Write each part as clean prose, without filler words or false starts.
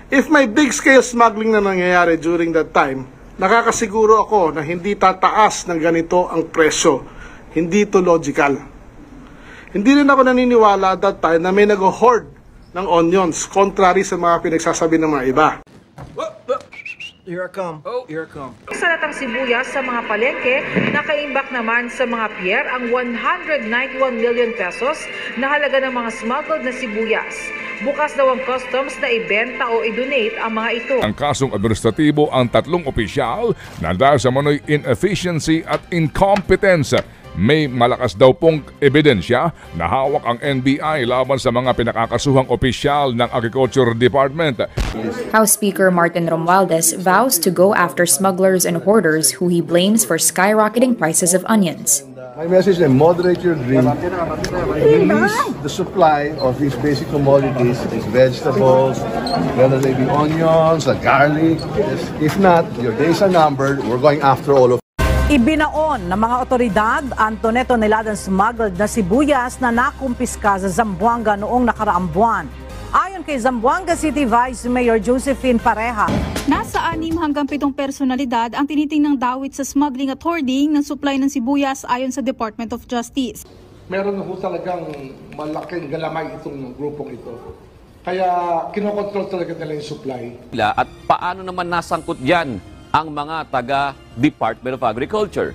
If may big-scale smuggling na nangyayari during that time, nakakasiguro ako na hindi tataas ng ganito ang presyo. Hindi ito logical. Hindi rin ako naniniwala at that time na may nag-hoard ng onions, contrary sa mga pinagsasabi ng mga iba. Here I come. Here I come. Sa latang sibuyas sa mga palengke, nakaimbak naman sa mga pier ang 191 million pesos na halaga ng mga smuggled na sibuyas. Bukas daw ang customs na ibenta o i-donate ang mga ito. Ang kasong administratibo ang tatlong opisyal na dahil sa manoy inefficiency at incompetence. May malakas daw pong ebidensya na hawak ang NBI laban sa mga pinakakasuhang opisyal ng Agriculture Department. House Speaker Martin Romualdez vows to go after smugglers and hoarders who he blames for skyrocketing prices of onions. My message is moderate your drink, release the supply of these basic commodities, these vegetables, whether they be onions, garlic. If not, your days are numbered. We're going after all of Ibinaon ng mga otoridad ang toneladan smuggled na sibuyas na nakumpiska sa Zamboanga noong nakaraang buwan. Ayon kay Zamboanga City Vice Mayor Josephine Pareja, nasa 6 hanggang 7 personalidad ang tinitingnang dawit sa smuggling at hoarding ng supply ng sibuyas ayon sa Department of Justice. Meron na talagang malaking galamay itong grupong ito. Kaya kinokontrol talaga nila yung supply. At paano naman nasangkot dyan ang mga taga-Department of Agriculture?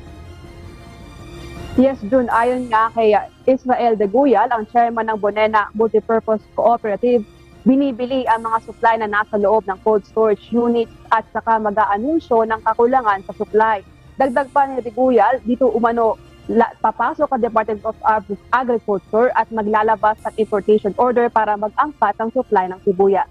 Yes, June, ayon nga kay Israel de Guyal, ang chairman ng Bonena Multipurpose Cooperative, binibili ang mga supply na nasa loob ng cold storage units at saka mag-aanunsyo ng kakulangan sa supply. Dagdag pa ni de Guyal, dito umano papasok ang Department of Agriculture at maglalabas ng importation order para mag-angkat ang supply ng sibuyas.